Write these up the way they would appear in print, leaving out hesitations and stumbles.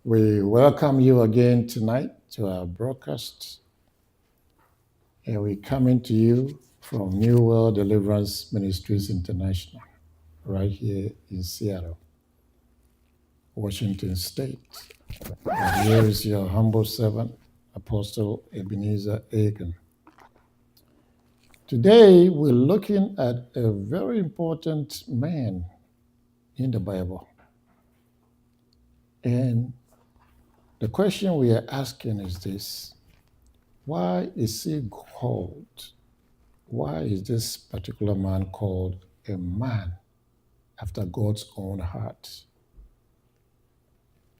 We welcome you again tonight to our broadcast, and we're coming to you from New World Deliverance Ministries International, right here in Seattle, Washington State. And here is your humble servant, Apostle Ebenezer Aiken. Today, we're looking at a very important man in the Bible. And the question we are asking is this: why is he called? Why is this particular man called a man after God's own heart?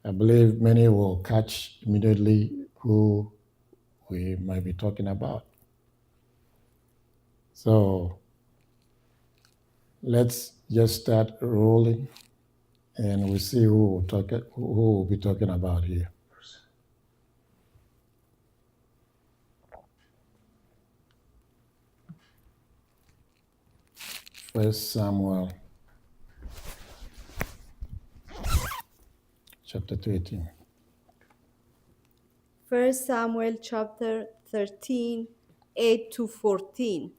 I believe many will catch immediately who we might be talking about. So let's just start rolling, and we'll see who we'll be talking about here. First Samuel chapter 13. 1 Samuel chapter 13, 8 to 14.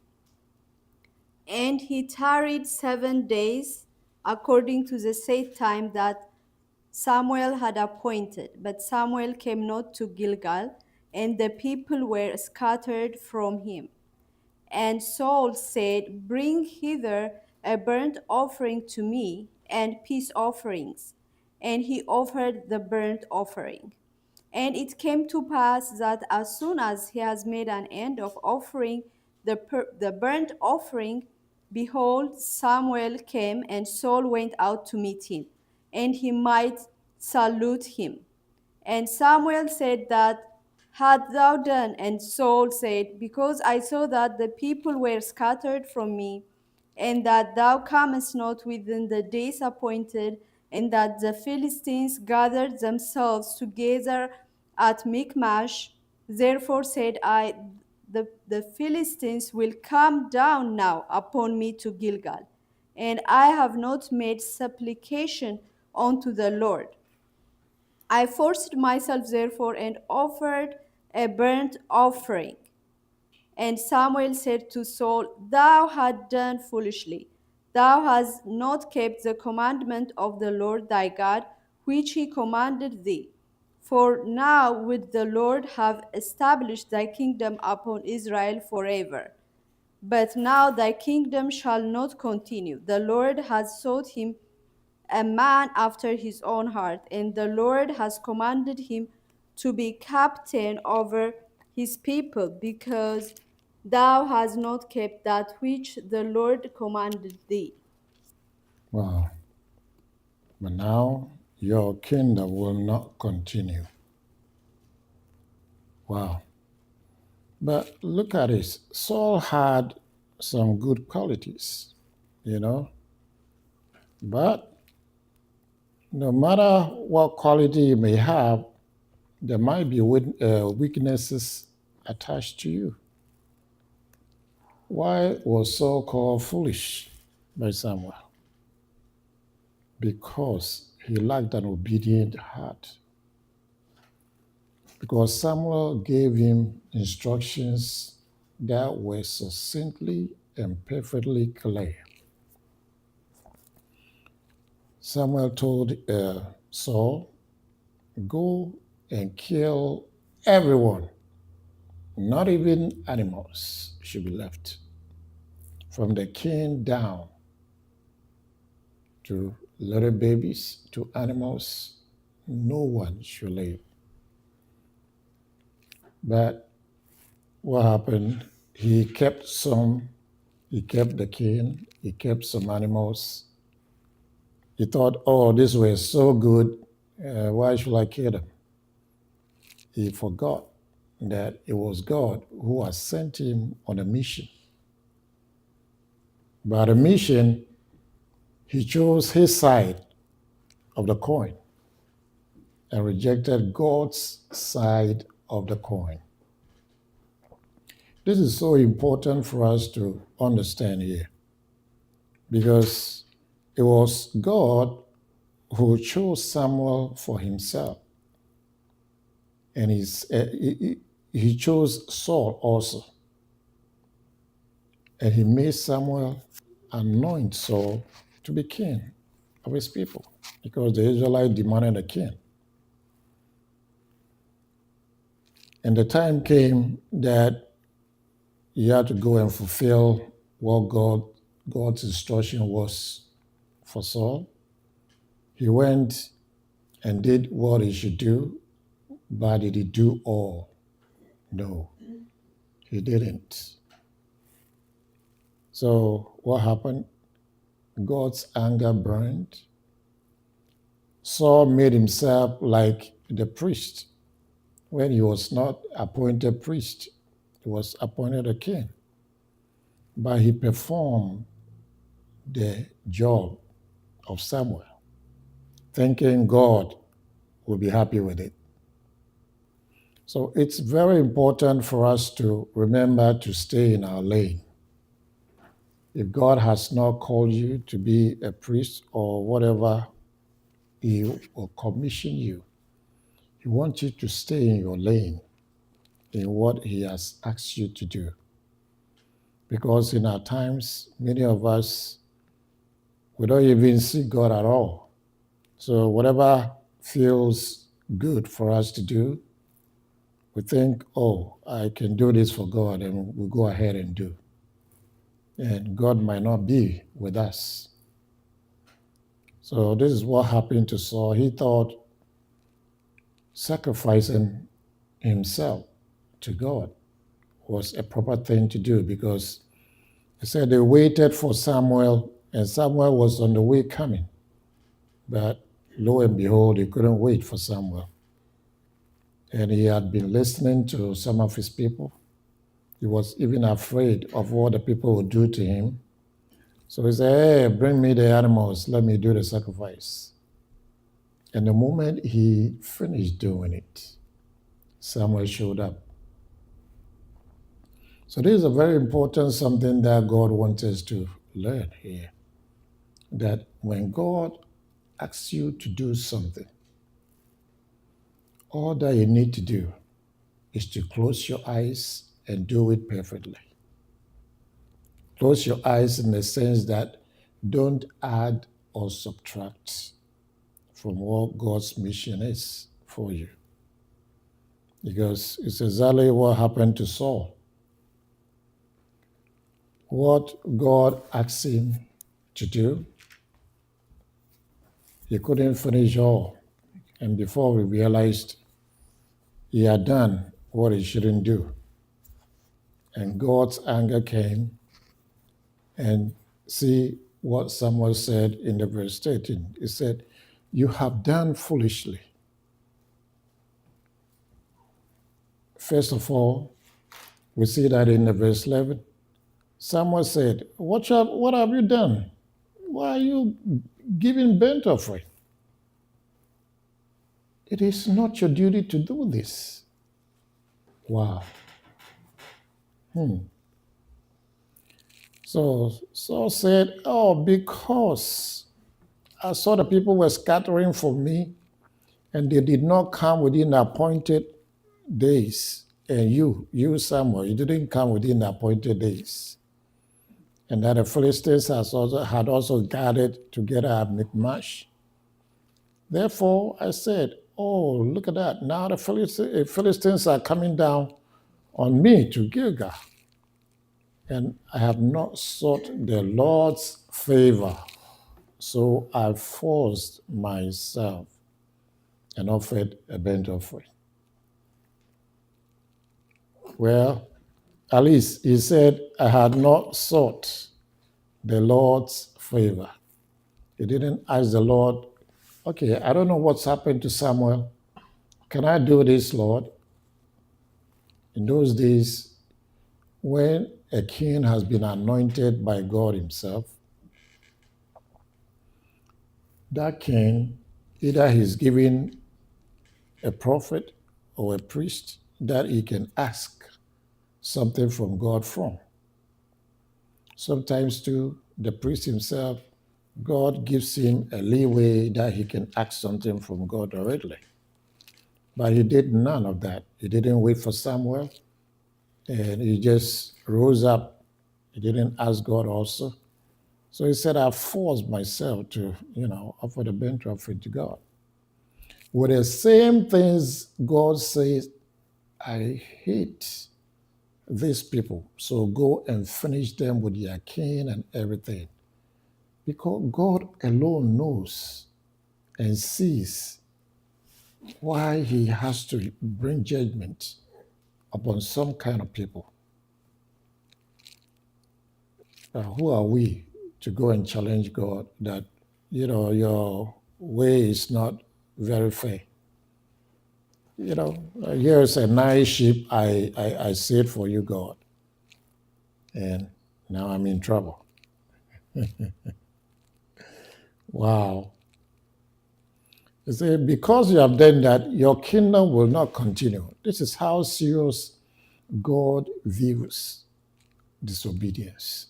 And he tarried 7 days, according to the set time that Samuel had appointed. But Samuel came not to Gilgal, and the people were scattered from him. And Saul said, Bring hither a burnt offering to me, and peace offerings. And he offered the burnt offering. And it came to pass that as soon as he has made an end of offering the burnt offering, behold, Samuel came, and Saul went out to meet him, and he might salute him. And Samuel said, That hast thou done? And Saul said, Because I saw that the people were scattered from me, and that thou camest not within the days appointed, and that the Philistines gathered themselves together at Michmash. Therefore said I, the Philistines will come down now upon me to Gilgal, and I have not made supplication unto the Lord. I forced myself therefore and offered a burnt offering. And Samuel said to Saul, Thou hast done foolishly. Thou hast not kept the commandment of the Lord thy God, which he commanded thee. For now would the Lord have established thy kingdom upon Israel forever. But now thy kingdom shall not continue. The Lord has sought him a man after his own heart, and the Lord has commanded him to be captain over his people, because thou hast not kept that which the Lord commanded thee. Wow. But now your kingdom will not continue. Wow. But look at this. Saul had some good qualities, but no matter what quality you may have, there might be weaknesses attached to you. Why was Saul called foolish by Samuel? Because he lacked an obedient heart. Because Samuel gave him instructions that were succinctly and perfectly clear. Samuel told Saul, Go and kill everyone, not even animals should be left. From the king down to little babies to animals, no one should live. But what happened? He kept the king, he kept some animals. He thought, oh, this was so good, why should I kill them? He forgot that it was God who had sent him on a mission. But the mission, he chose his side of the coin and rejected God's side of the coin. This is so important for us to understand here, because it was God who chose Samuel for himself. And he chose Saul also. And he made Samuel anoint Saul to be king of his people because the Israelites demanded a king. And the time came that he had to go and fulfill what God's instruction was for Saul. He went and did what he should do, but did he do all? No, he didn't. So what happened? God's anger burned. Saul made himself like the priest when he was not appointed priest. He was appointed a king. But he performed the job of Samuel, thinking God will be happy with it. So it's very important for us to remember to stay in our lane. If God has not called you to be a priest or whatever he will commission you, he wants you to stay in your lane in what he has asked you to do. Because in our times, many of us, we don't even see God at all. So whatever feels good for us to do, we think, oh, I can do this for God, and we go ahead and do. And God might not be with us. So this is what happened to Saul. He thought sacrificing himself to God was a proper thing to do because he said they waited for Samuel, and Samuel was on the way coming. But lo and behold, he couldn't wait for Samuel. And he had been listening to some of his people. He was even afraid of what the people would do to him. So he said, hey, bring me the animals. Let me do the sacrifice. And the moment he finished doing it, Samuel showed up. So this is a very important something that God wants us to learn here. That when God asks you to do something, all that you need to do is to close your eyes and do it perfectly. Close your eyes in the sense that don't add or subtract from what God's mission is for you. Because it's exactly what happened to Saul. What God asked him to do, he couldn't finish all. And before we realized, he had done what he shouldn't do. And God's anger came, and see what Samuel said in the verse 13. He said, you have done foolishly. First of all, we see that in the verse 11. Samuel said, what have you done? Why are you giving burnt offering? It is not your duty to do this. Wow. So Saul said, oh, because I saw the people were scattering from me, and they did not come within the appointed days. And you Samuel, you didn't come within the appointed days. And that the Philistines had also gathered together at Michmash. Therefore, I said, oh, look at that. Now the Philistines are coming down on me to Gilgal. And I have not sought the Lord's favor. So I forced myself and offered a burnt offering. Well, at least he said, I had not sought the Lord's favor. He didn't ask the Lord, okay, I don't know what's happened to Samuel. Can I do this, Lord? In those days, when a king has been anointed by God himself, that king, either he's given a prophet or a priest that he can ask something from God from. Sometimes too, the priest himself, God gives him a leeway that he can ask something from God directly. But he did none of that. He didn't wait for Samuel, and he just rose up. He didn't ask God also. So he said, I forced myself to, offer the burnt offering to God. With the same things God says, I hate these people. So go and finish them with their king and everything. Because God alone knows and sees why he has to bring judgment upon some kind of people. Who are we to go and challenge God that, your way is not very fair? Here's a nice sheep I saved for you, God. And now I'm in trouble. Wow. You see, because you have done that, your kingdom will not continue. This is how serious God views disobedience,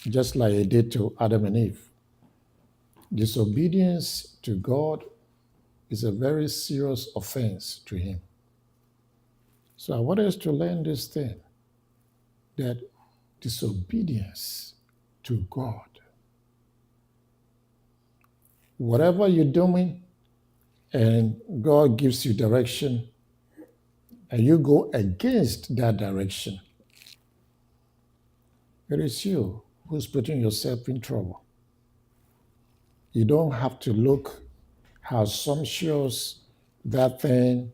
just like he did to Adam and Eve. Disobedience to God is a very serious offense to him. So I want us to learn this thing, that disobedience to God, whatever you're doing and God gives you direction and you go against that direction, it is you who's putting yourself in trouble. You don't have to look how sumptuous that thing,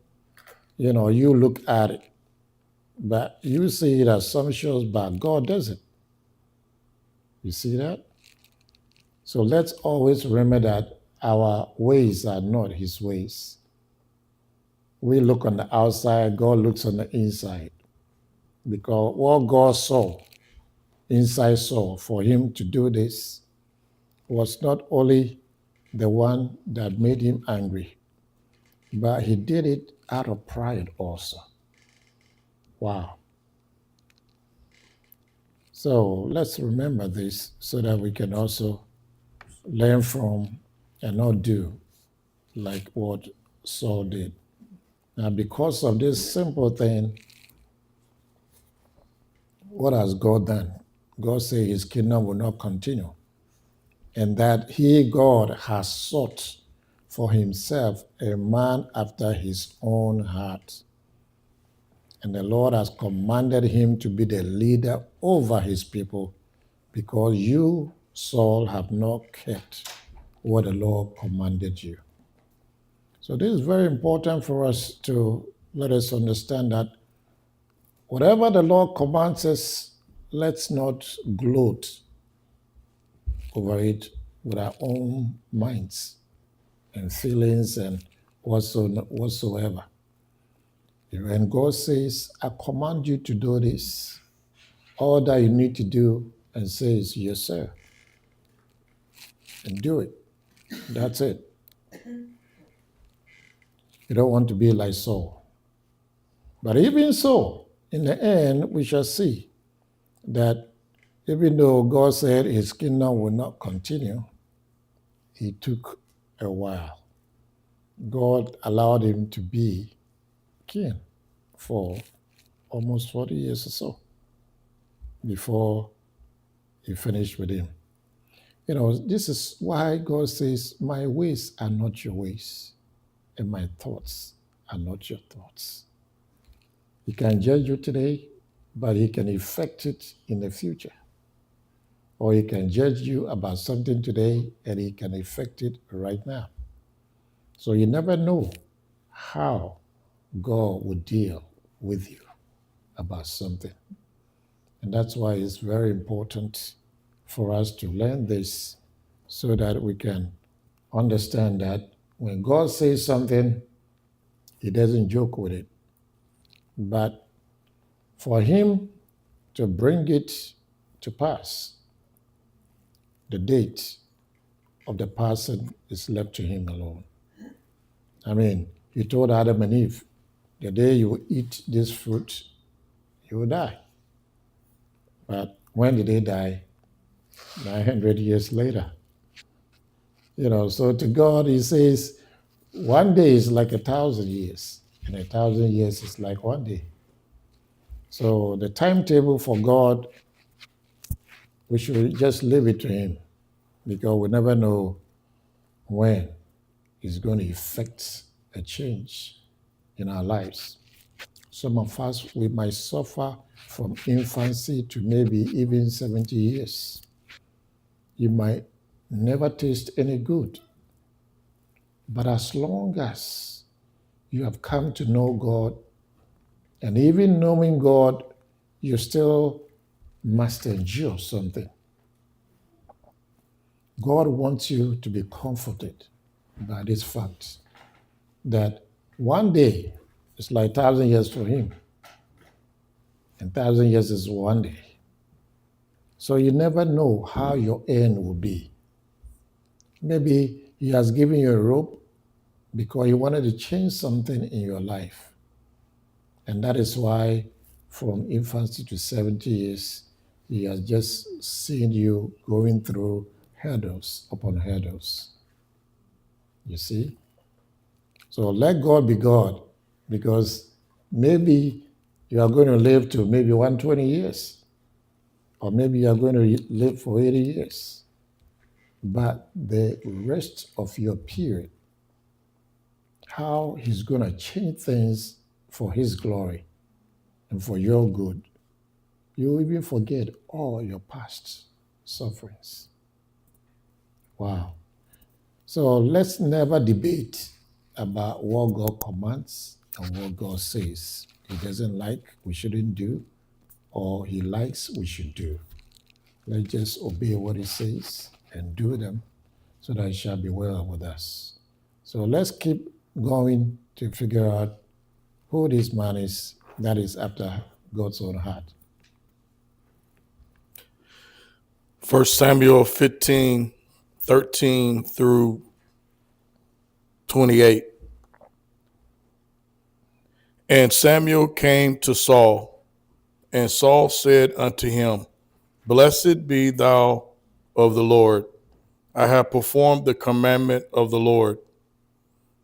you look at it, but you see it as sumptuous, but God doesn't. You see that? So let's always remember that our ways are not his ways. We look on the outside, God looks on the inside. Because what God saw, inside saw, for him to do this was not only the one that made him angry, but he did it out of pride also. Wow. So let's remember this so that we can also learn from and not do like what Saul did. Now, because of this simple thing, what has God done? God said his kingdom will not continue, and that he, God, has sought for himself a man after his own heart. And the Lord has commanded him to be the leader over his people, because you, Saul, have not kept what the Lord commanded you. So this is very important for us to let us understand that whatever the Lord commands us, let's not gloat over it with our own minds and feelings and whatsoever. When God says, I command you to do this, all that you need to do and say is, yes, sir, and do it. That's it. You don't want to be like Saul. But even so, in the end, we shall see that even though God said his kingdom will not continue, it took a while. God allowed him to be king for almost 40 years or so before he finished with him. This is why God says, my ways are not your ways, and my thoughts are not your thoughts. He can judge you today, but he can effect it in the future. Or he can judge you about something today, and he can effect it right now. So you never know how God will deal with you about something. And that's why it's very important for us to learn this so that we can understand that when God says something, he doesn't joke with it. But for him to bring it to pass, the date of the person is left to him alone. I mean, he told Adam and Eve, the day you eat this fruit, you will die. But when did they die? 900 years later. So to God, he says, one day is like 1,000 years, and 1,000 years is like one day. So the timetable for God, we should just leave it to Him, because we never know when He's going to effect a change in our lives. Some of us, we might suffer from infancy to maybe even 70 years. You might never taste any good. But as long as you have come to know God, and even knowing God, you still must endure something. God wants you to be comforted by this fact that one day is like 1,000 years for Him, and 1,000 years is one day. So you never know how your end will be. Maybe He has given you a rope because He wanted to change something in your life. And that is why from infancy to 70 years, He has just seen you going through hurdles upon hurdles. You see? So let God be God, because maybe you are going to live to maybe 120 years, or maybe you are going to live for 80 years. But the rest of your period, how He's going to change things for His glory and for your good, you even forget all your past sufferings. Wow. So let's never debate about what God commands and what God says He doesn't like, we shouldn't do, or He likes, we should do. Let's just obey what He says and do them, so that it shall be well with us. So let's keep going to figure out who this man is that is after God's own heart. 1 Samuel 15, 13 through 28. And Samuel came to Saul, and Saul said unto him, Blessed be thou of the Lord. I have performed the commandment of the Lord.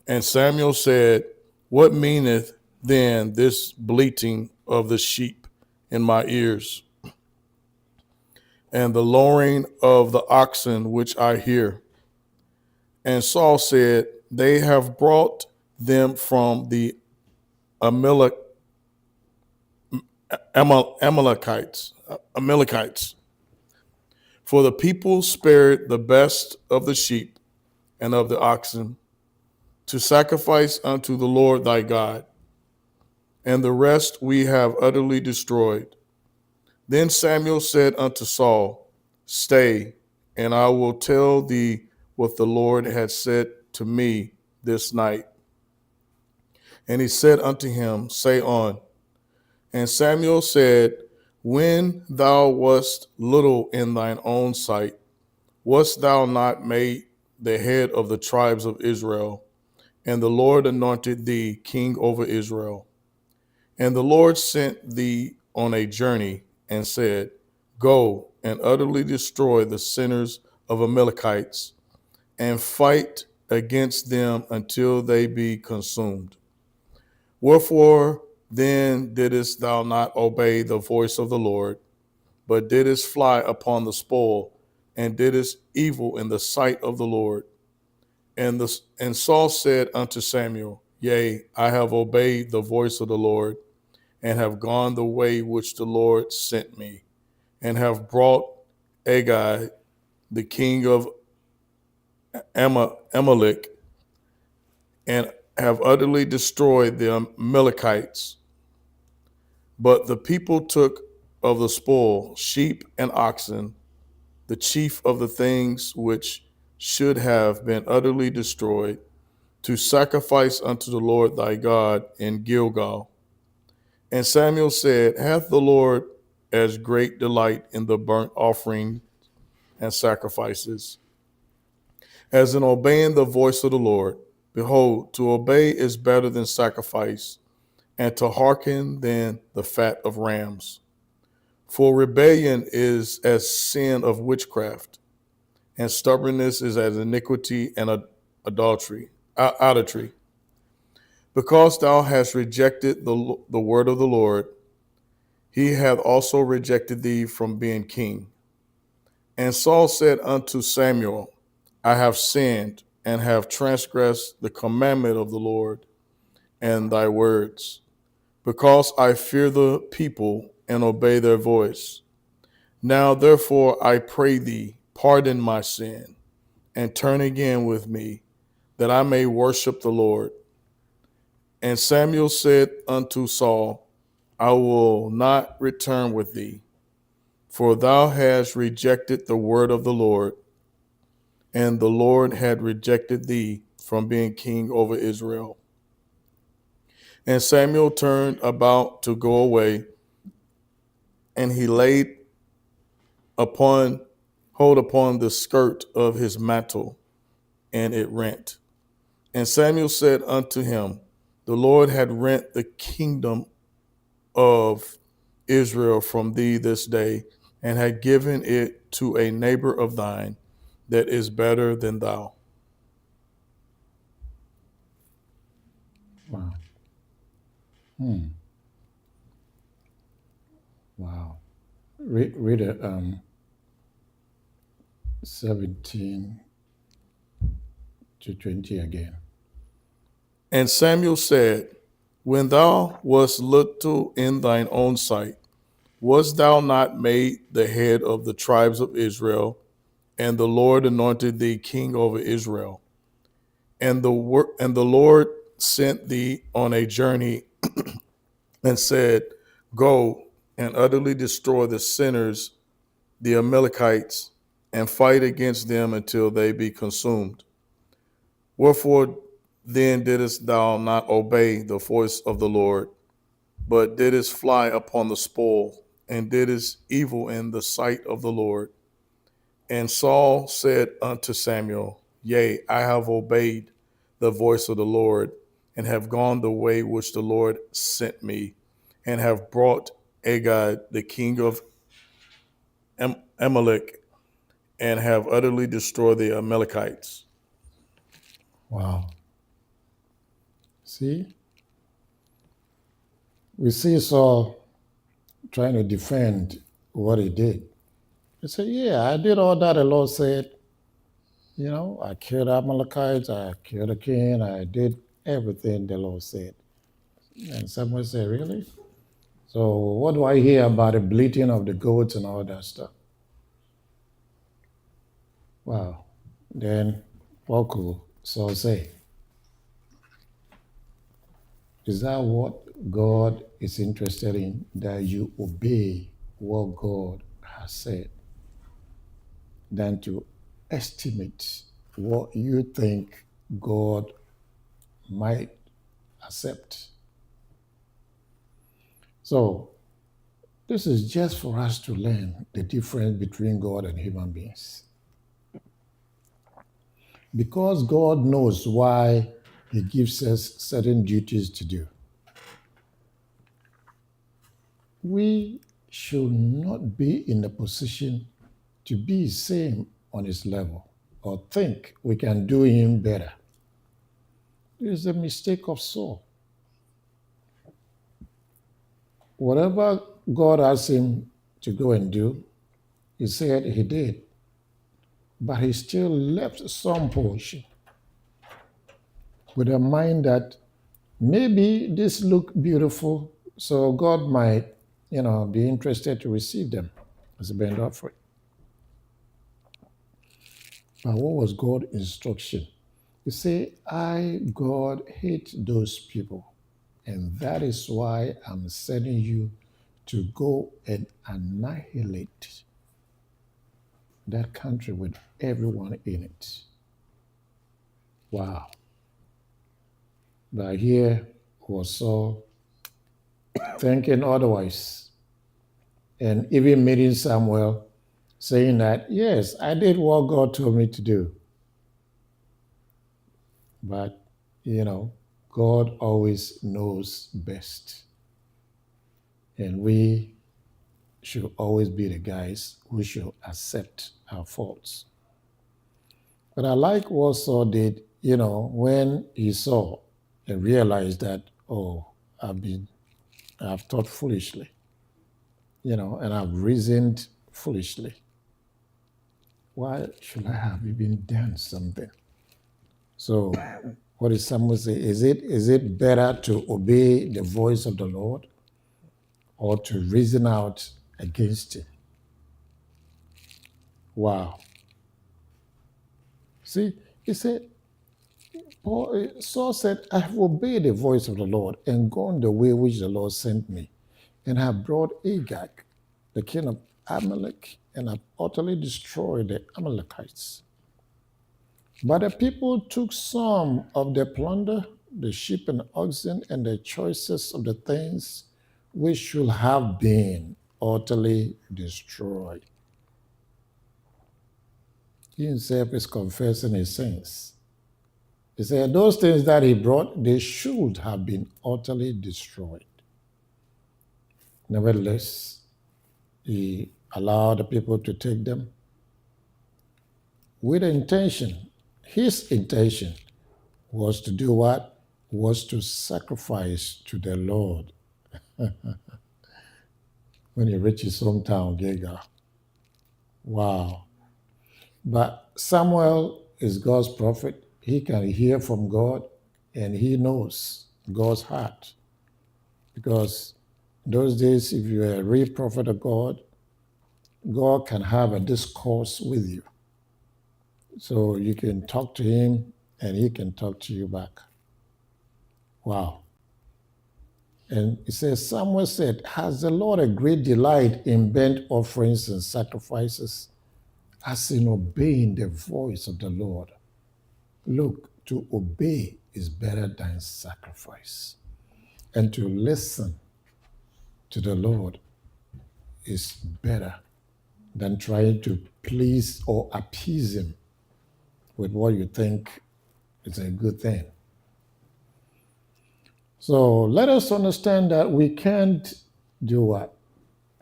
And Samuel said, What meaneth then this bleating of the sheep in my ears, and the lowing of the oxen which I hear? And Saul said, They have brought them from the Amalekites. For the people spared the best of the sheep and of the oxen to sacrifice unto the Lord thy God, and the rest we have utterly destroyed. Then Samuel said unto Saul, Stay, and I will tell thee what the Lord had said to me this night. And he said unto him, Say on. And Samuel said, When thou wast little in thine own sight, wast thou not made the head of the tribes of Israel? And the Lord anointed thee king over Israel. And the Lord sent thee on a journey and said, Go and utterly destroy the sinners of Amalekites, and fight against them until they be consumed. Wherefore then didst thou not obey the voice of the Lord, but didst fly upon the spoil, and didst evil in the sight of the Lord? And Saul said unto Samuel, Yea, I have obeyed the voice of the Lord, and have gone the way which the Lord sent me, and have brought Agag, the king of Amalek, and have utterly destroyed the Amalekites. But the people took of the spoil sheep and oxen, the chief of the things which should have been utterly destroyed, to sacrifice unto the Lord thy God in Gilgal. And Samuel said, Hath the Lord as great delight in the burnt offering and sacrifices as in obeying the voice of the Lord? Behold, to obey is better than sacrifice, and to hearken than the fat of rams. For rebellion is as sin of witchcraft, and stubbornness is as iniquity and adultery. idolatry. Because thou hast rejected the word of the Lord, he hath also rejected thee from being king. And Saul said unto Samuel, I have sinned and have transgressed the commandment of the Lord and thy words, because I fear the people and obey their voice. Now therefore I pray thee, pardon my sin, and turn again with me, that I may worship the Lord. And Samuel said unto Saul, I will not return with thee, for thou hast rejected the word of the Lord, and the Lord had rejected thee from being king over Israel. And Samuel turned about to go away, and he laid hold upon the skirt of his mantle, and it rent. And Samuel said unto him, the Lord had rent the kingdom of Israel from thee this day, and had given it to a neighbor of thine that is better than thou. Wow. Wow. Read it, 17 to 20 again. And Samuel said, when thou wast little in thine own sight, wast thou not made the head of the tribes of Israel? And the Lord anointed thee king over Israel. And the Lord sent thee on a journey and said, go and utterly destroy the sinners, the Amalekites, and fight against them until they be consumed. Wherefore then didst thou not obey the voice of the Lord, but didst fly upon the spoil, and didst evil in the sight of the Lord? And Saul said unto Samuel, yea, I have obeyed the voice of the Lord, and have gone the way which the Lord sent me, and have brought Agag, the king of Amalek, and have utterly destroyed the Amalekites. Wow. See? We see Saul trying to defend what he did. He said, yeah, I did all that the Lord said. You know, I killed Amalekites, I killed the king, I did everything the Lord said. And someone said, really? So what do I hear about the bleating of the goats and all that stuff? Wow. Then what could Saul say? Is that what God is interested in? That you obey what God has said, than to estimate what you think God might accept. So this is just for us to learn the difference between God and human beings. Because God knows why he gives us certain duties to do, we should not be in a position to be same on his level or think we can do him better. It is a mistake of Saul. Whatever God asked him to go and do, he said he did. But he still left some portion with a mind that maybe this look beautiful, so God might, be interested to receive them as a burnt offering. But what was God's instruction? He said, I, God, hate those people. And that is why I'm sending you to go and annihilate that country with everyone in it. Wow. But here was Saul thinking otherwise, and even meeting Samuel saying that, yes, I did what God told me to do. But, God always knows best. And we should always be the guys who should accept our faults. But I like what Saul did. when he saw and realized that, oh, I've thought foolishly, and I've reasoned foolishly. Why should I have even done something? So, what does Samuel say? Is it better to obey the voice of the Lord or to reason out against him? Wow. See, he said, Saul said, I have obeyed the voice of the Lord and gone the way which the Lord sent me, and have brought Agag, the king of Amalek, and have utterly destroyed the Amalekites. But the people took some of their plunder, the sheep and oxen, and the choicest of the things which should have been utterly destroyed. He himself is confessing his sins. He said those things that he brought, they should have been utterly destroyed. Nevertheless, he allowed the people to take them with intention. His intention was to do what? Was to sacrifice to the Lord when he reached his hometown, Gilgal. Wow. But Samuel is God's prophet. He can hear from God and he knows God's heart. Because those days, if you're a real prophet of God, God can have a discourse with you. So you can talk to him and he can talk to you back. Wow. And it says, Samuel said, has the Lord a great delight in burnt offerings and sacrifices, as in obeying the voice of the Lord? Look, to obey is better than sacrifice. And to listen to the Lord is better than trying to please or appease him with what you think is a good thing. So let us understand that we can't do what?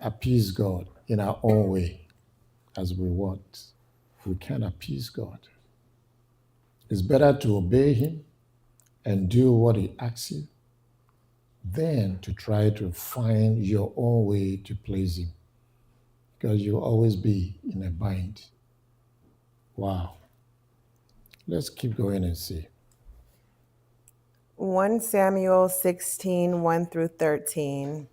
Appease God in our own way as we want. We can't appease God. It's better to obey him and do what he asks you than to try to find your own way to please him, because you'll always be in a bind. Wow. Let's keep going and see. 1 Samuel 16, 1 through 13.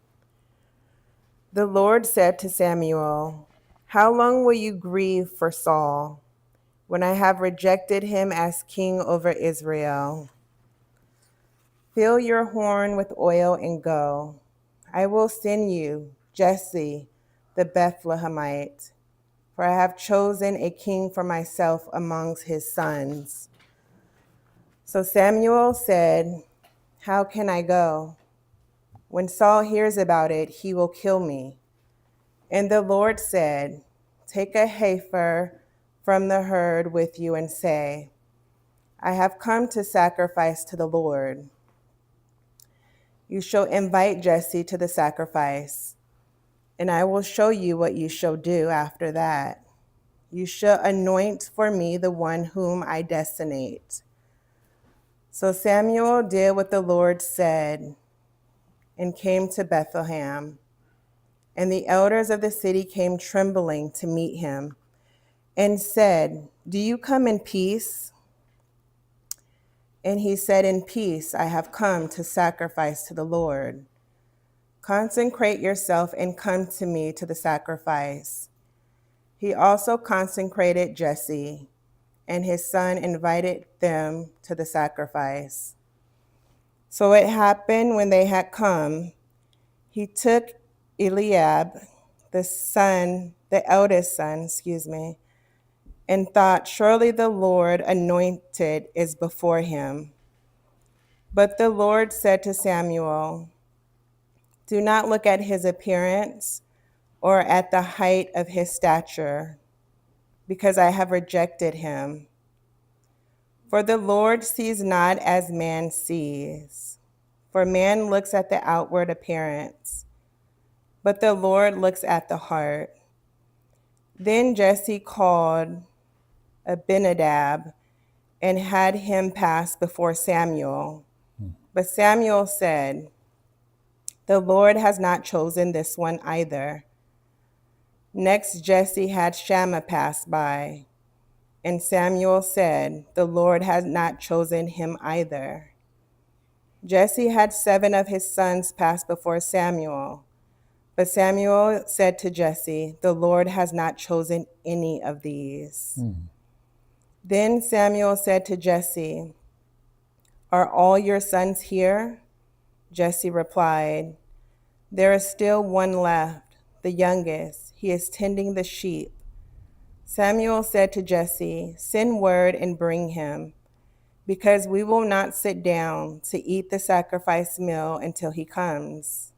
The Lord said to Samuel, how long will you grieve for Saul, when I have rejected him as king over Israel? Fill your horn with oil and go. I will send you Jesse the Bethlehemite, for I have chosen a king for myself amongst his sons. So Samuel said, how can I go? When Saul hears about it, he will kill me. And the Lord said, take a heifer from the herd with you and say, I have come to sacrifice to the Lord. You shall invite Jesse to the sacrifice, and I will show you what you shall do after that. You shall anoint for me the one whom I designate. So Samuel did what the Lord said and came to Bethlehem. And the elders of the city came trembling to meet him and said, do you come in peace? And he said, in peace, I have come to sacrifice to the Lord. Consecrate yourself and come to me to the sacrifice. He also consecrated Jesse, and his son invited them to the sacrifice. So it happened when they had come, he took Eliab, the eldest son, and thought, surely the Lord anointed is before him. But the Lord said to Samuel, do not look at his appearance or at the height of his stature, because I have rejected him. For the Lord sees not as man sees. For man looks at the outward appearance, but the Lord looks at the heart. Then Jesse called Abinadab and had him pass before Samuel. But Samuel said, "The Lord has not chosen this one either." Next, Jesse had Shammah pass by, and Samuel said, "The Lord has not chosen him either." Jesse had 7 of his sons pass before Samuel, but Samuel said to Jesse, "The Lord has not chosen any of these." Then Samuel said to Jesse, "Are all your sons here?" Jesse replied, "There is still one left, the youngest. He is tending the sheep." Samuel said to Jesse, "Send word and bring him, because we will not sit down to eat the sacrifice meal until he comes."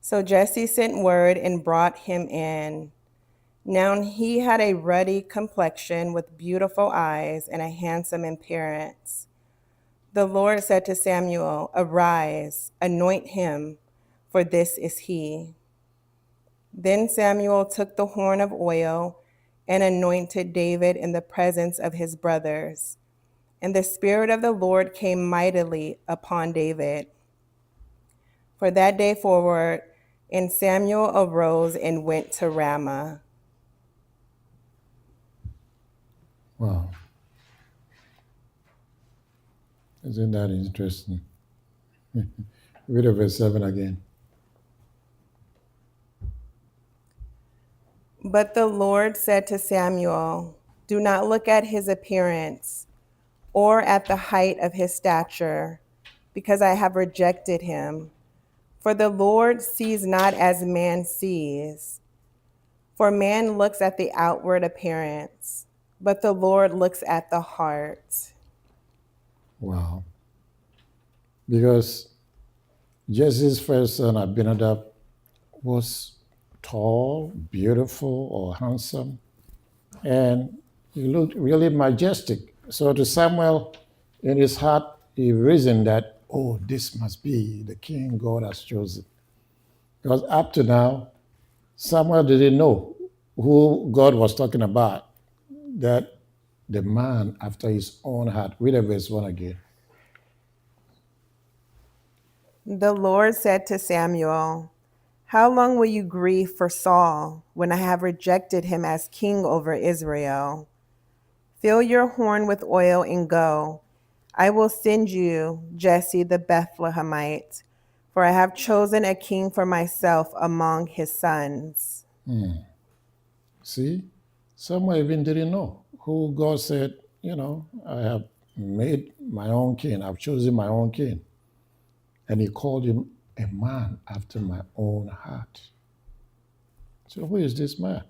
So Jesse sent word and brought him in. Now he had a ruddy complexion with beautiful eyes and a handsome appearance. The Lord said to Samuel, "Arise, anoint him, for this is he." Then Samuel took the horn of oil and anointed David in the presence of his brothers. And the Spirit of the Lord came mightily upon David. For that day forward, and Samuel arose and went to Ramah. Wow. Isn't that interesting? Read verse 7 again. But the Lord said to Samuel, "Do not look at his appearance or at the height of his stature, because I have rejected him. For the Lord sees not as man sees. For man looks at the outward appearance, but the Lord looks at the heart." Wow. Because Jesse's first son, Abinadab, was tall, beautiful, or handsome, and he looked really majestic. So to Samuel, in his heart, he reasoned that, oh, this must be the king God has chosen. Because up to now, Samuel didn't know who God was talking about, that the man after his own heart. Read verse 1 again. The Lord said to Samuel, "How long will you grieve for Saul when I have rejected him as king over Israel? Fill your horn with oil and go. I will send you Jesse the Bethlehemite, for I have chosen a king for myself among his sons." See, Samuel even didn't know who God said, I have made my own king. I've chosen my own king. And he called him a man after my own heart. So who is this man?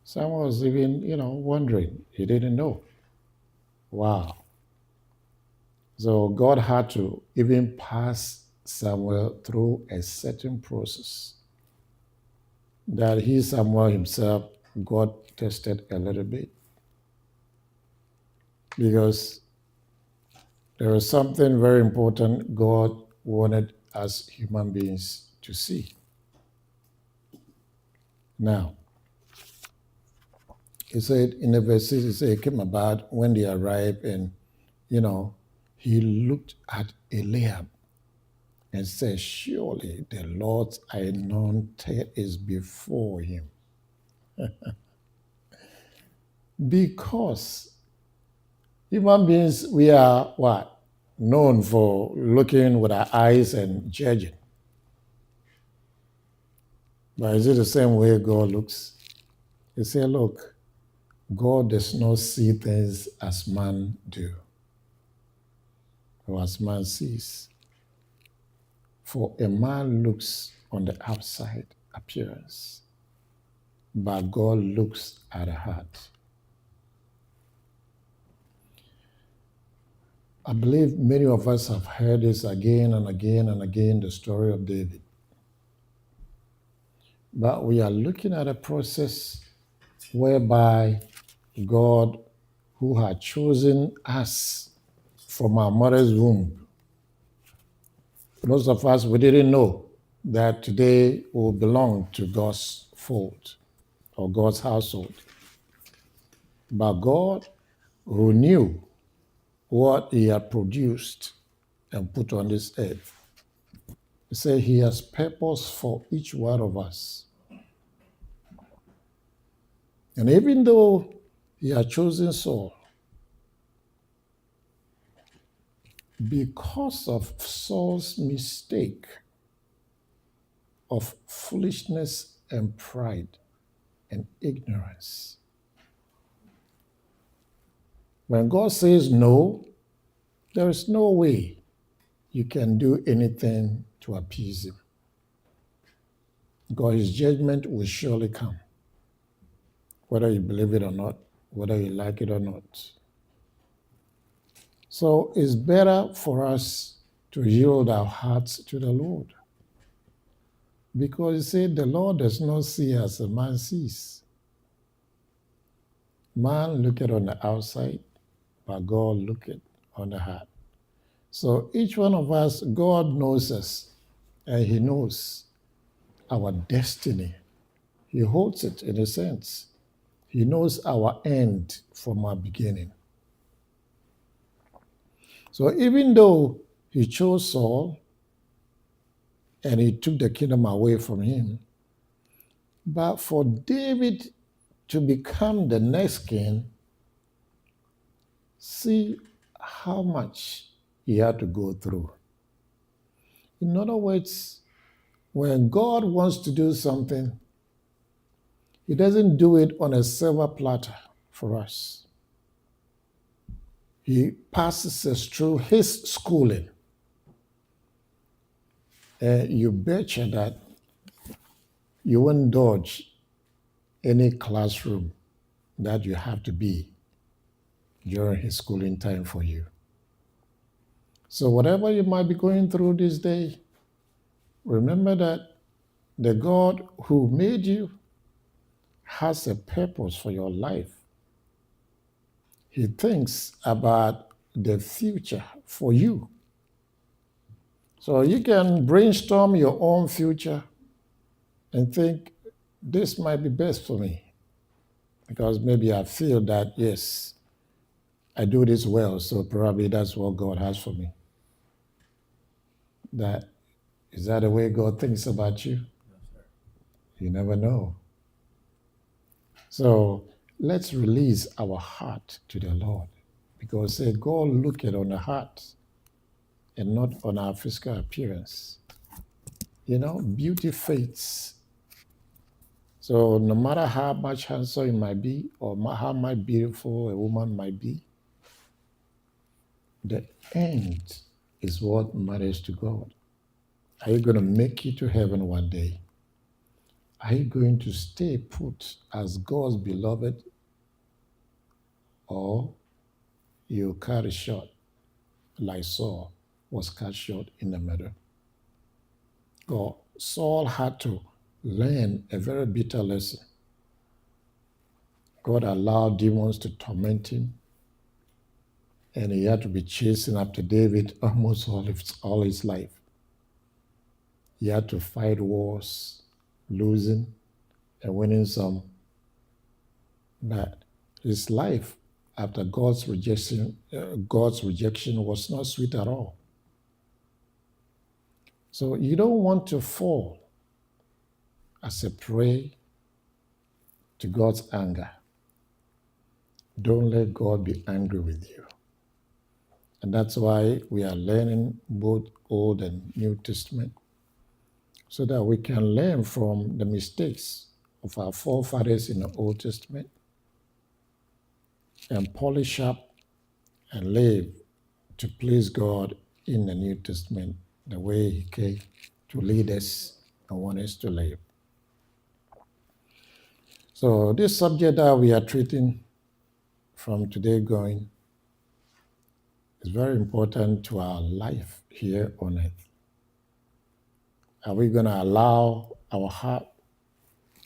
Samuel was even, wondering. He didn't know. Wow. So God had to even pass Samuel through a certain process that Samuel himself, God tested a little bit. Because there was something very important God wanted us human beings to see. Now, he said in the verse 6, he said it came about when they arrived and, he looked at Eliab and said, surely the Lord's anointed is before him. Because human beings, we are what? Known for looking with our eyes and judging. But is it the same way God looks? He said, look, God does not see things as man do, or as man sees. For a man looks on the outside appearance, but God looks at the heart. I believe many of us have heard this again and again and again, the story of David. But we are looking at a process whereby God, who had chosen us from our mother's womb, most of us, we didn't know that today we will belong to God's fold or God's household. But God who knew what he had produced and put on this earth. He said he has purpose for each one of us. And even though he had chosen Saul, because of Saul's mistake of foolishness and pride and ignorance, when God says no, there is no way you can do anything to appease him. God, his judgment will surely come, whether you believe it or not, whether you like it or not. So it's better for us to yield our hearts to the Lord. Because he said the Lord does not see as a man sees. Man looketh on the outside, but God looketh on the heart. So each one of us, God knows us, and he knows our destiny. He holds it in a sense. He knows our end from our beginning. So even though he chose Saul and he took the kingdom away from him, but for David to become the next king, see how much he had to go through. In other words, when God wants to do something, he doesn't do it on a silver platter for us. He passes us through his schooling. And you betcha that you won't dodge any classroom that you have to be during his schooling time for you. So whatever you might be going through this day, remember that the God who made you has a purpose for your life. He thinks about the future for you. So you can brainstorm your own future and think, this might be best for me. Because maybe I feel that, yes, I do this well, so probably that's what God has for me. Is that the way God thinks about you? You never know. So let's release our heart to the Lord, because say God looketh on the heart and not on our physical appearance. Beauty fades. So no matter how much handsome you might be, or how much beautiful a woman might be, the end is what matters to God. Are you going to make it to heaven one day? Are you going to stay put as God's beloved, or you cut it short like Saul was cut short in the middle? God, Saul had to learn a very bitter lesson. God allowed demons to torment him, and he had to be chasing after David almost all his life. He had to fight wars, losing and winning some. But his life after God's rejection was not sweet at all. So you don't want to fall as a prey to God's anger. Don't let God be angry with you. And that's why we are learning both Old and New Testament, so that we can learn from the mistakes of our forefathers in the Old Testament and polish up and live to please God in the New Testament, the way he came to lead us and want us to live. So this subject that we are treating from today going is very important to our life here on earth. Are we going to allow our heart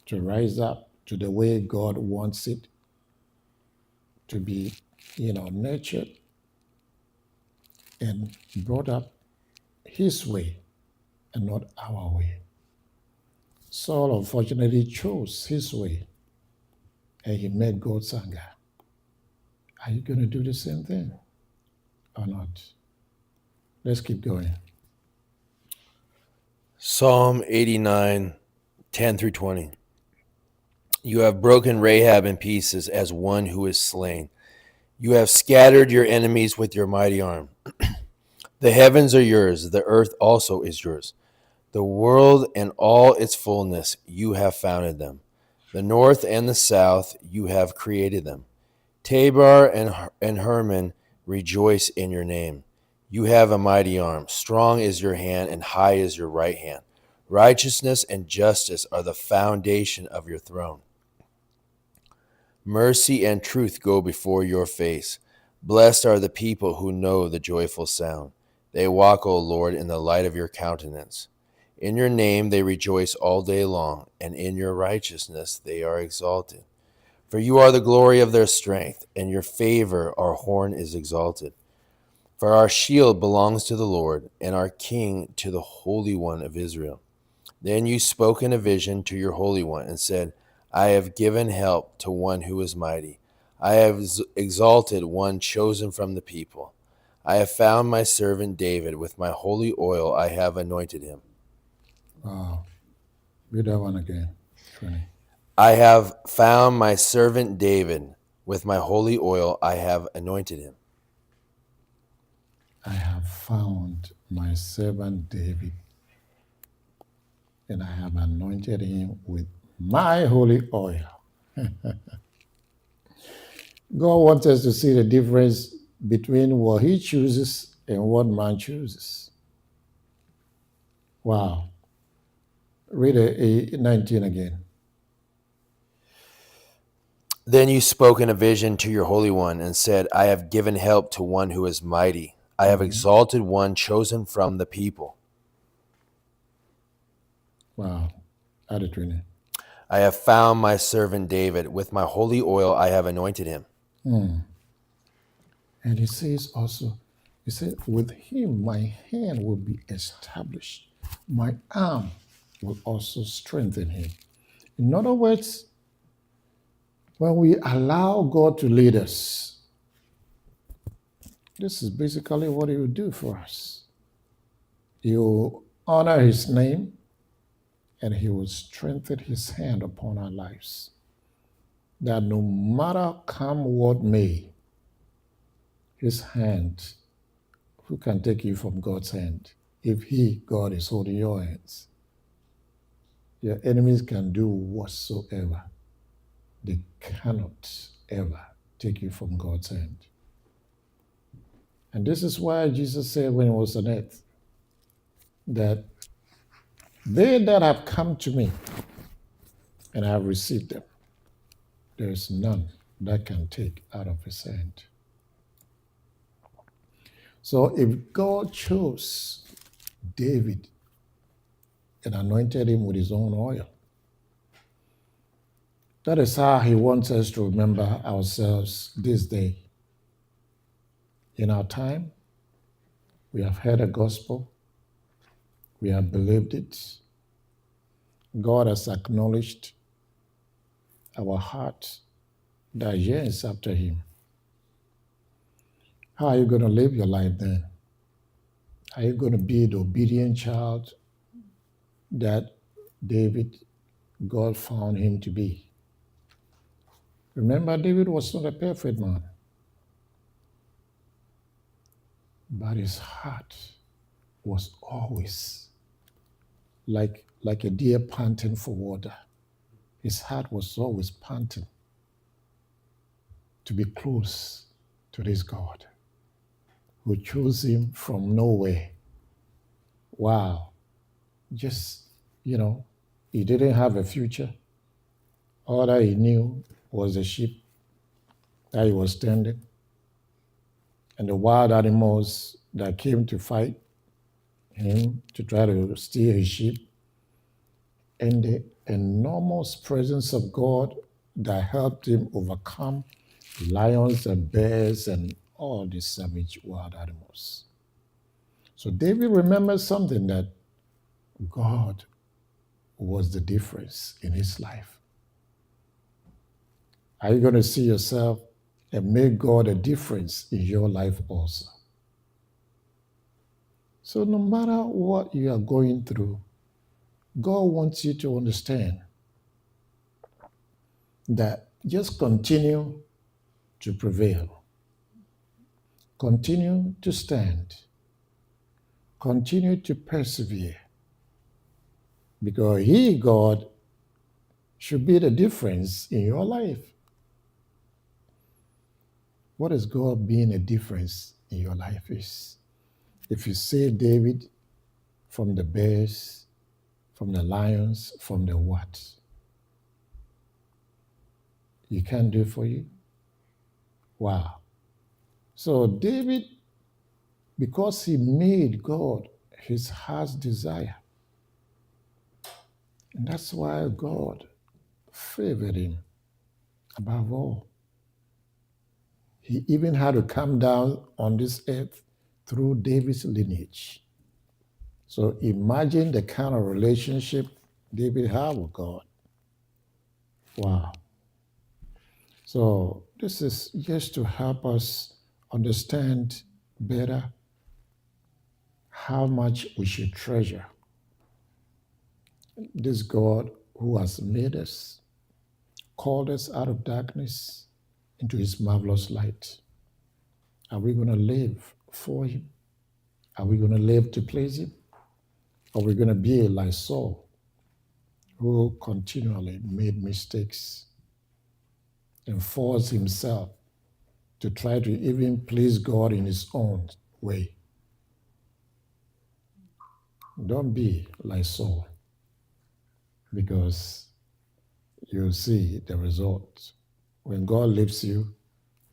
to rise up to the way God wants it to be, nurtured and brought up his way and not our way? Saul unfortunately chose his way, and he met God's anger. Are you going to do the same thing or not? Let's keep going. Psalm 89, 10 through 20. You have broken Rahab in pieces as one who is slain. You have scattered your enemies with your mighty arm. The heavens are yours, the earth also is yours. The world and all its fullness, you have founded them. The north and the south, you have created them. Tabor and Hermon rejoice in your name. You have a mighty arm. Strong is your hand, and high is your right hand. Righteousness and justice are the foundation of your throne. Mercy and truth go before your face. Blessed are the people who know the joyful sound. They walk, O Lord, in the light of your countenance. In your name they rejoice all day long, and in your righteousness they are exalted. For you are the glory of their strength, and your favor our horn is exalted. For our shield belongs to the Lord, and our King to the Holy One of Israel. Then you spoke in a vision to your Holy One and said, I have given help to one who is mighty. I have exalted one chosen from the people. I have found my servant David. With my holy oil I have anointed him. Wow. Read that one again. 20. I have found my servant David. With my holy oil I have anointed him. I have found my servant David, and I have anointed him with my holy oil. God wants us to see the difference between what he chooses and what man chooses. Wow. Read a 19 again. Then you spoke in a vision to your Holy One and said, I have given help to one who is mighty. I have exalted one chosen from the people. Wow. Add it, 20. I have found my servant David. With my holy oil I have anointed him. And he says also, he said, with him my hand will be established. My arm will also strengthen him. In other words, when we allow God to lead us, this is basically what he will do for us. He will honor his name, and he will strengthen his hand upon our lives. That no matter come what may, his hand, who can take you from God's hand? If he, God, is holding your hands, your enemies can do whatsoever. They cannot ever take you from God's hand. And this is why Jesus said when he was on earth, that they that have come to me and I have received them, there is none that can take out of his hand. So if God chose David and anointed him with his own oil, that is how he wants us to remember ourselves this day. In our time, we have heard the gospel, we have believed it. God has acknowledged our heart that yearns after him. How are you going to live your life then? Are you going to be the obedient child that David, God found him to be? Remember, David was not a perfect man, but his heart was always like a deer panting for water. His heart was always panting to be close to this God who chose him from nowhere. Wow. Just, he didn't have a future. All that he knew was the sheep that he was tending and the wild animals that came to fight him to try to steal his sheep, and the enormous presence of God that helped him overcome lions and bears and all these savage wild animals. So David remembers something, that God was the difference in his life. Are you going to see yourself and make God a difference in your life also. So no matter what you are going through, God wants you to understand that just continue to prevail. Continue to stand. Continue to persevere. Because He, God, should be the difference in your life. What is God being a difference in your life is? If you save David from the bears, from the lions, from the what? He can't do it for you? Wow. So David, because he made God his heart's desire, and that's why God favored him above all. He even had to come down on this earth through David's lineage. So imagine the kind of relationship David had with God. Wow. So this is just to help us understand better how much we should treasure this God who has made us, called us out of darkness into his marvelous light. Are we going to live for him? Are we going to live to please him? Or are we going to be like Saul, who continually made mistakes and forced himself to try to even please God in his own way? Don't be like Saul, because you'll see the result. When God lifts you,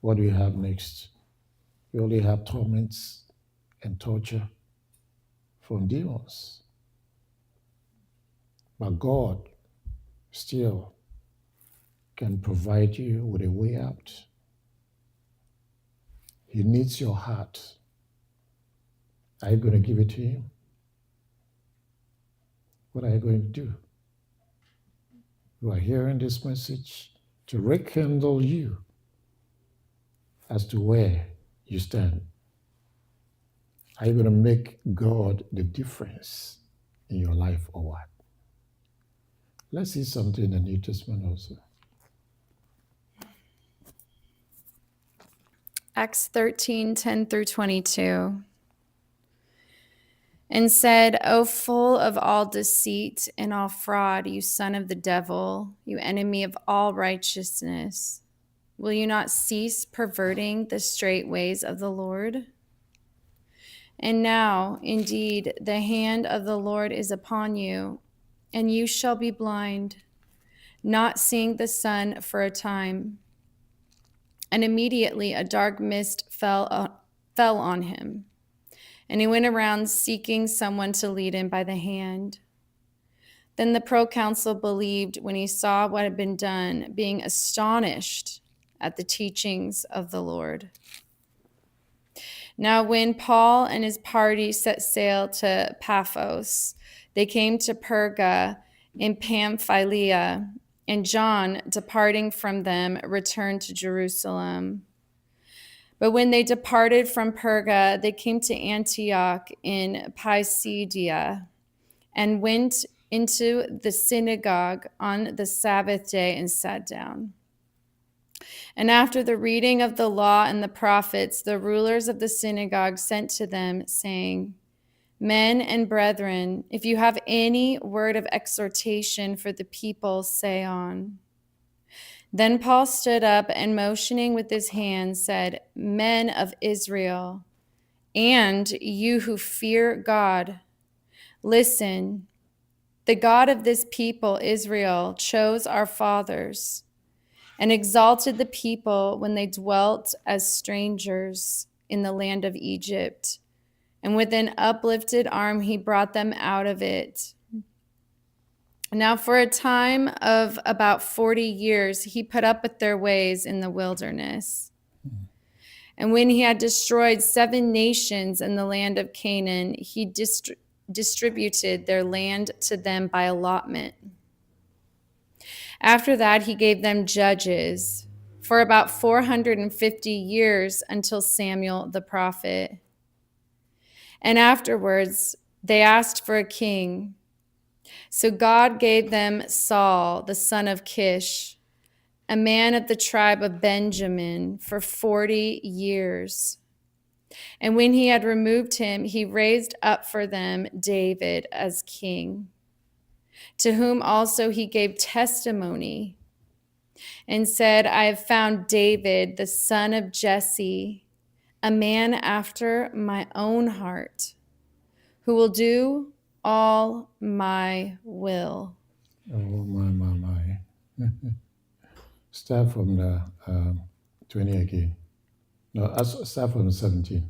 what do you have next? You only have torments and torture from demons. But God still can provide you with a way out. He needs your heart. Are you going to give it to him? What are you going to do? You are hearing this message to rekindle you as to where you stand. Are you going to make God the difference in your life or what? Let's see something in the New Testament also. Acts 13:10 through 22. And said, O full of all deceit and all fraud, you son of the devil, you enemy of all righteousness, will you not cease perverting the straight ways of the Lord? And now, indeed, the hand of the Lord is upon you, and you shall be blind, not seeing the sun for a time. And immediately a dark mist fell on him, and he went around seeking someone to lead him by the hand. Then the proconsul believed when he saw what had been done, being astonished at the teachings of the Lord. Now when Paul and his party set sail to Paphos, they came to Perga in Pamphylia, and John, departing from them, returned to Jerusalem. But when they departed from Perga, they came to Antioch in Pisidia, and went into the synagogue on the Sabbath day and sat down. And after the reading of the law and the prophets, the rulers of the synagogue sent to them, saying, Men and brethren, if you have any word of exhortation for the people, say on. Then Paul stood up and motioning with his hand said, Men of Israel, and you who fear God, listen. The God of this people, Israel, chose our fathers and exalted the people when they dwelt as strangers in the land of Egypt. And with an uplifted arm, he brought them out of it. Now, for a time of about 40 years, he put up with their ways in the wilderness. And when he had destroyed 7 nations in the land of Canaan, he distributed their land to them by allotment. After that, he gave them judges for about 450 years until Samuel the prophet. And afterwards, they asked for a king. So God gave them Saul, the son of Kish, a man of the tribe of Benjamin, for 40 years. And when he had removed him, he raised up for them David as king, to whom also he gave testimony and said, I have found David, the son of Jesse, a man after my own heart, who will do all my will. Oh, my. Start from the 20 again. No, start from 17.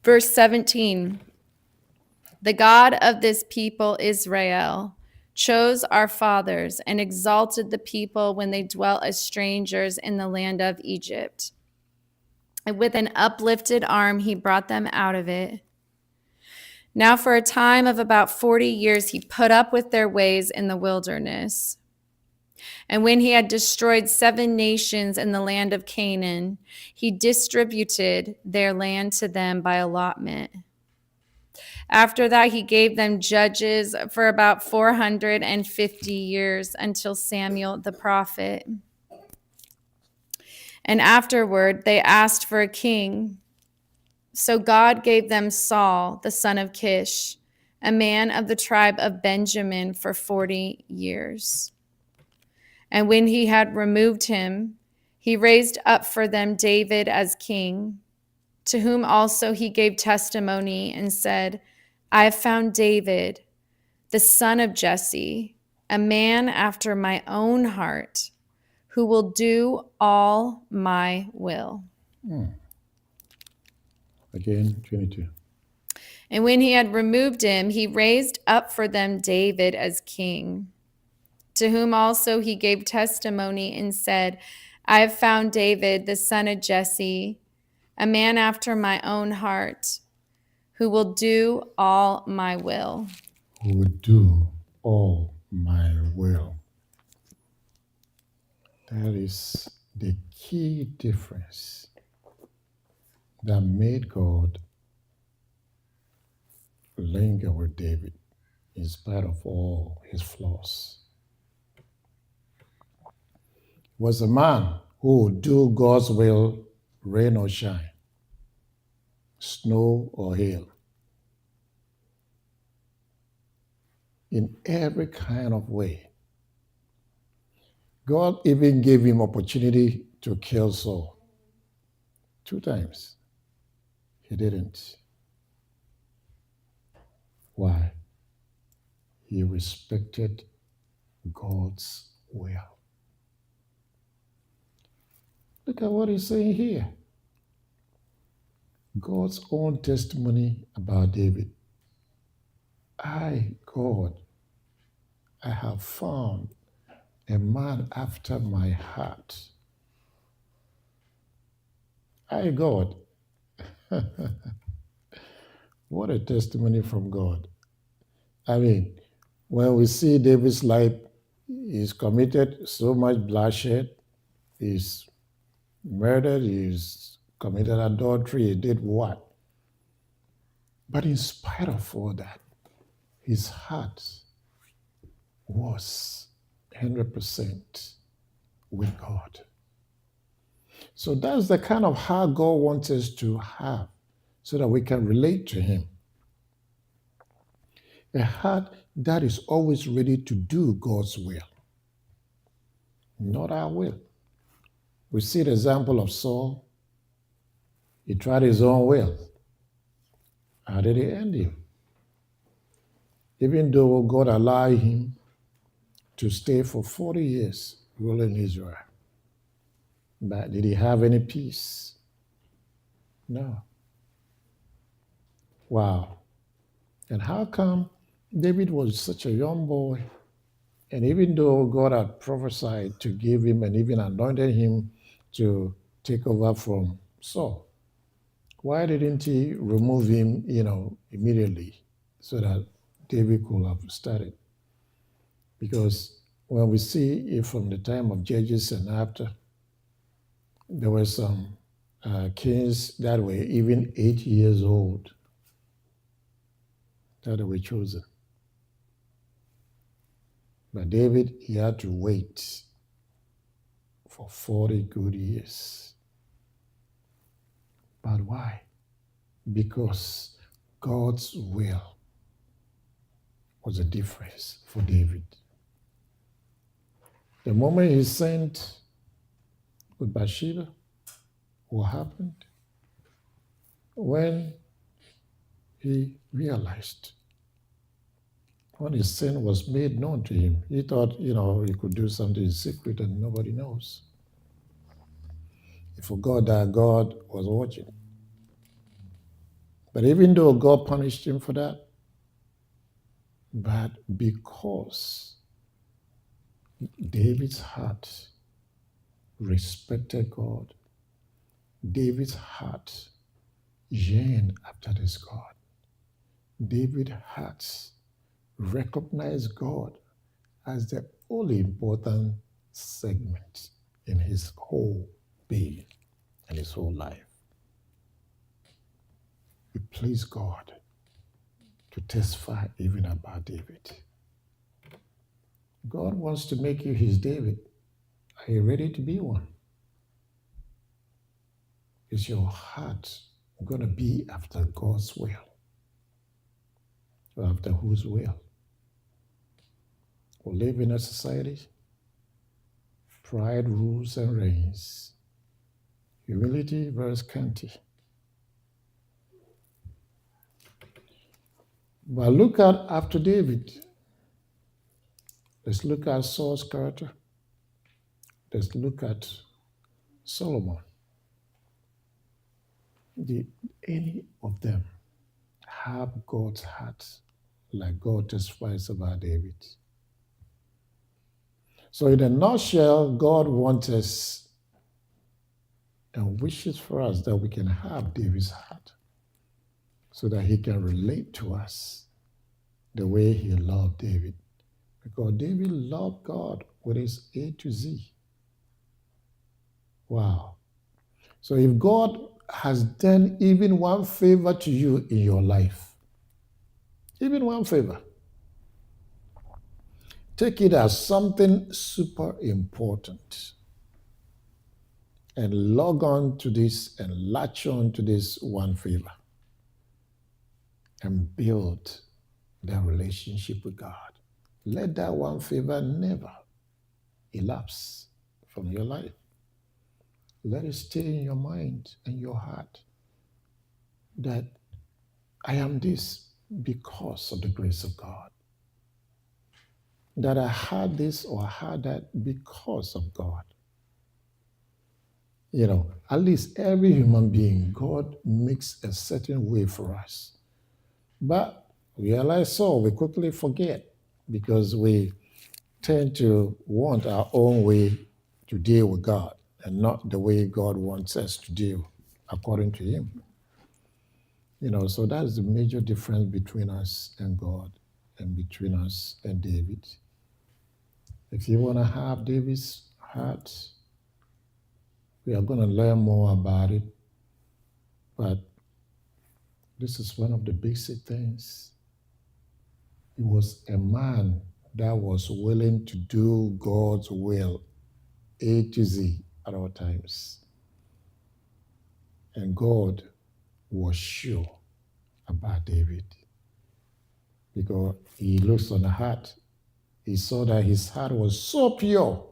Verse 17, the God of this people, Israel, chose our fathers and exalted the people when they dwelt as strangers in the land of Egypt. And with an uplifted arm, he brought them out of it. Now for a time of about 40 years, he put up with their ways in the wilderness. And when he had destroyed 7 nations in the land of Canaan, he distributed their land to them by allotment. After that, he gave them judges for about 450 years until Samuel the prophet. And afterward, they asked for a king. So God gave them Saul, the son of Kish, a man of the tribe of Benjamin, for 40 years. And when he had removed him, he raised up for them David as king, to whom also he gave testimony and said, I have found David, the son of Jesse, a man after my own heart, who will do all my will. Again, 22. And when he had removed him, he raised up for them David as king, to whom also he gave testimony and said, I have found David, the son of Jesse, a man after my own heart, who will do all my will. Who would do all my will. That is the key difference that made God linger with David in spite of all his flaws. Was a man who would do God's will, rain or shine, snow or hail. In every kind of way. God even gave him opportunity to kill Saul 2 times. He didn't. Why? He respected God's will. Look at what he's saying here. God's own testimony about David. I, God, I have found a man after my heart. I, God. What a testimony from God. I mean, when we see David's life, he's committed so much bloodshed, he's murdered, he's committed adultery, he did what? But in spite of all that, his heart was 100% with God. So that's the kind of heart God wants us to have so that we can relate to him. A heart that is always ready to do God's will, not our will. We see the example of Saul. He tried his own will. How did it end him? Even though God allowed him to stay for 40 years ruling Israel. But did he have any peace? No. Wow. And how come David was such a young boy, and even though God had prophesied to give him and even anointed him to take over from Saul, why didn't he remove him, immediately so that David could have started? Because When we see it from the time of Judges and after, there were some kings that were even 8 years old that were chosen. But David, he had to wait for 40 good years. But why? Because God's will was a difference for David. The moment he sinned with Bathsheba, what happened? When he realized, when his sin was made known to him, he thought, he could do something in secret and nobody knows. He forgot that God was watching. But even though God punished him for that, but because David's heart respected God, David's heart yearned after this God. David's heart recognized God as the only important segment in his whole being and his whole life. It pleased God to testify even about David. God wants to make you his David. Are you ready to be one? Is your heart going to be after God's will? Or after whose will? We live in a society, pride rules and reigns. Humility versus scanty. But look at after David. Let's look at Saul's character. Let's look at Solomon. Did any of them have God's heart like God testifies about David? So in a nutshell, God wants us and wishes for us that we can have David's heart so that he can relate to us the way he loved David. Because David loved God with his A to Z. Wow. So if God has done even one favor to you in your life, even one favor, take it as something super important and log on to this and latch on to this one favor and build that relationship with God. Let that one favor never elapse from your life. Let it stay in your mind and your heart that I am this because of the grace of God. That I had this or I had that because of God. At least every human being, God makes a certain way for us. But realize so, we quickly forget because we tend to want our own way to deal with God and not the way God wants us to deal according to Him. So that's the major difference between us and God and between us and David. If you want to have David's heart, we are going to learn more about it. But this is one of the basic things. He was a man that was willing to do God's will, A to Z, at all times. And God was sure about David because he looks on the heart. He saw that his heart was so pure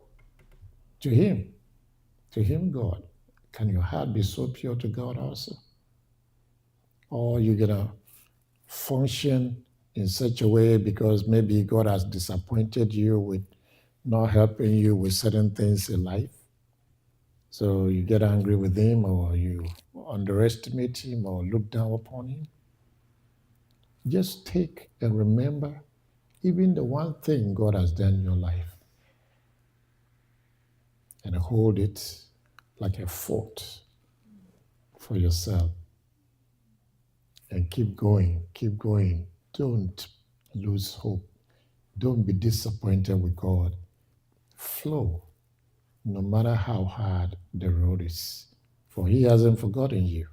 to him, God. Can your heart be so pure to God also? Or you're going to function in such a way because maybe God has disappointed you with not helping you with certain things in life. So you get angry with him or you underestimate him or look down upon him. Just take and remember even the one thing God has done in your life and hold it like a fort for yourself. And keep going, keep going. Don't lose hope. Don't be disappointed with God flow, no matter how hard the road is. For he hasn't forgotten you.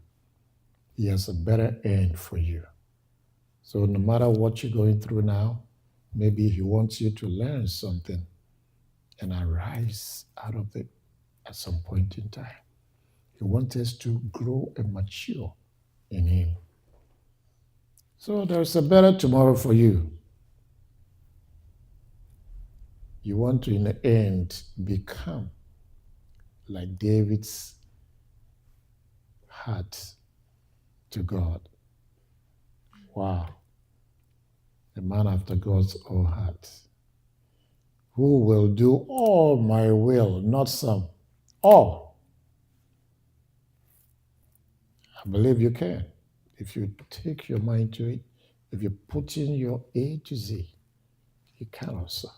He has a better end for you. So no matter what you're going through now, maybe he wants you to learn something and arise out of it at some point in time. He wants us to grow and mature in him. So there's a better tomorrow for you. You want to, in the end, become like David's heart to God. Wow. A man after God's own heart. Who will do all my will, not some. All. I believe you can. If you take your mind to it, if you put in your A to Z, you can also.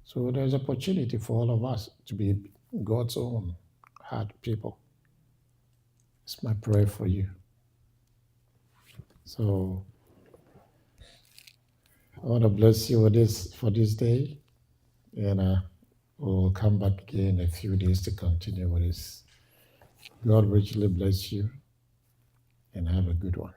So there's opportunity for all of us to be God's own heart people. It's my prayer for you. So I want to bless you with this for this day, and we'll come back again in a few days to continue with this. God richly bless you, and have a good one.